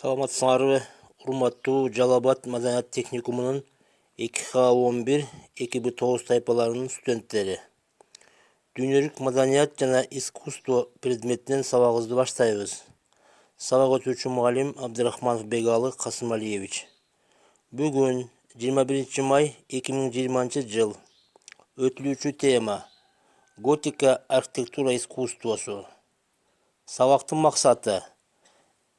Саламатсыңарбы, урматтуу Жалал Абад Маданият техникумунун 2К11, 2Б9 тайпаларынын студенттери. Дүйнөлүк маданият жана искусство предметинен сабагыбызды баштайбыз. Сабак өтүүчү мугалим Абдырахманов Бегалы Касымалиевич. Бүгүн 21 май 2020 жыл. Өтүлүүчү тема готика архитектура искусствосу. Сабактын максаты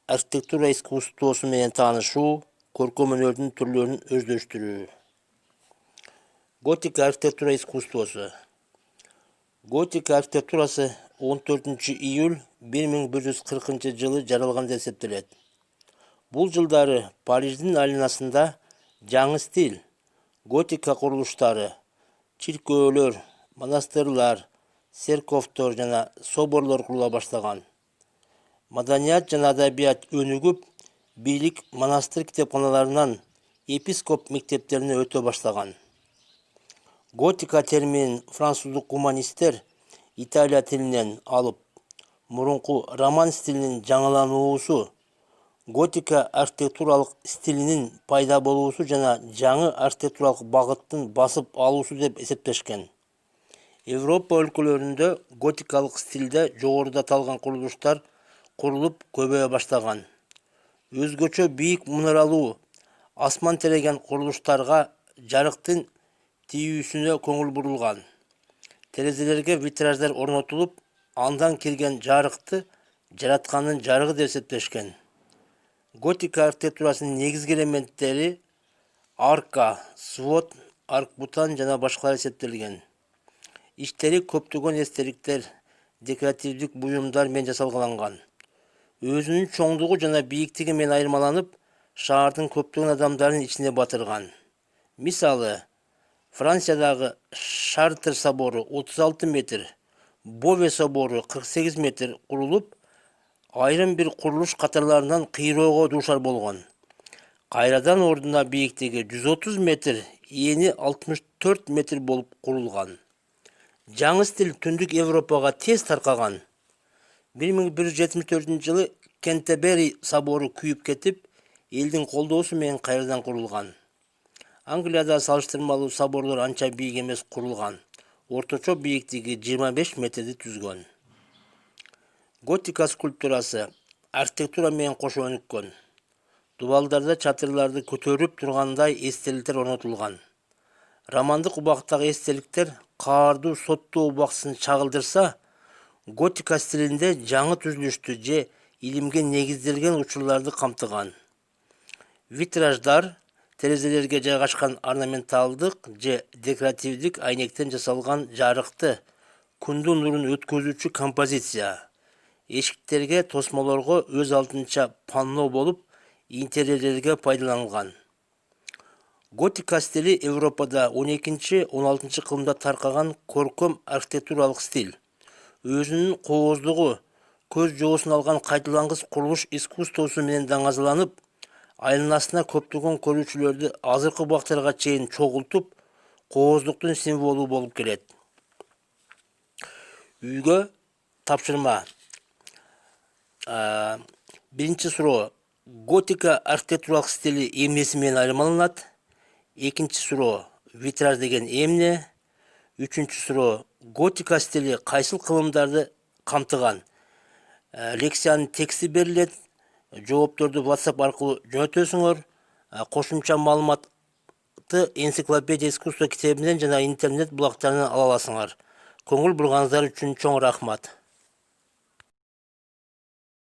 архитектура искусствосу менен таанышуу, көркөм өнөрдүн түрлөрүн өздөштүрүү. Готика архитектура искусствосу. Готика архитектурасы 14 июль 1140 жылы жаралган деп эсептелет. Бул жылдары Париждин айланасында жаңы стиль, готика курулуштары, чиркөөлөр, монастырлар, церковтор жана соборлор курула баштаган. Маданият жана адабият өнүгүп, бийлик монастыр китепканаларынан епископ мектептерине өтө баштаган. Готика терминин француздук гуманисттер Италия тилинен алып, мурунку роман стилинин жаңылануусу, готика архитектуралык стилинин пайда болуусу жана жаңы архитектуралык багыттын басып алуусу деп эсептешкен. Европа өлкөлөрүндө готикалык стилде жогоруда аталган курулуштар курулуп көбөйө баштаган. Өзгөчө бийик мунаралуу, асман тереген курулуштарга жарыктын тийүүсүнө көңүл бурулган. Терезелерге витраждар орнотулуп, андан кирген жарыкты жараткандын жарыгы деп эсептешкен. Готика архитектурасынын негизги элементтери арка, свод, арк-бутан жана башкалар эсептелген. Иштери көптөгөн эстеликтер, декоративдик буюмдар менен жасалган. Өзүнүн чоңдугу жана бийиктиги менен айырмаланып, шаардын көптөгөн адамдарын ичине батырган. Мисалы, Франциядагы Шартер собору 36 метр, Бове собору 48 метр курулуп, айрым бир курулуш катарларынан кыйроого дуушар болгон. Кайрадан ордуна бийиктиги 130 метр, эни 64 метр болуп курулган. Жаңы стиль түндүк Европага тез таркаган. 1174 жылы Кентербери собору күйүп кетип, элдин колдоосу менен кайрадан курулган. Англияда салыштырмалуу соборлор анча бийик эмес курулган. Орточо бийиктиги 25 метрди түзгөн. Готика скульптурасы архитектура менен кошо өнүккөн. Дубалдарда чатырларды көтөрүп тургандай эстеликтер орнотулган. Романдык убактагы эстеликтер каардуу соттуу убактысын чагылдырса, готика стилинде жаңы түзүлүштү же илимге негизделген учурларды камтыган. Витраждар терезелерге жайгашкан орнаменталдык же декоративдик айнектен жасалган жарыкты, күндүн нурун өткөзүүчү композиция. Эшиктерге, тосмолорго өз алдынча панно болуп, интерьерлерге пайдаланган. Готика стили Европада 12-16 кылымда таркаган көркөм архитектуралык стиль. Өзүнүн кооздугу, көз жоосун алган кайталангыс курулуш искусствосу менен даңазаланып, айланасына көптөгөн көрүүчүлөрдү азыркы убактарга чейин чогултуп, кооздуктун символу болуп келет. Үйгө тапшырма. Биринчи суроо: готика архитектуралык стили эмнеси менен айырмаланат? Экинчи суроо: витраж деген эмне? Үчүнчү суроо: готика стили кайсыл кылымдарды камтыган? Лекциянын тексти берилет. Жоопторду WhatsApp аркылуу жөнөтөсүңөр. Кошумча маалыматты энциклопедия искусства китебинен жана интернет булактарынан ала аласыңар. Көңүл бурганыңыздар үчүн чоң рахмат.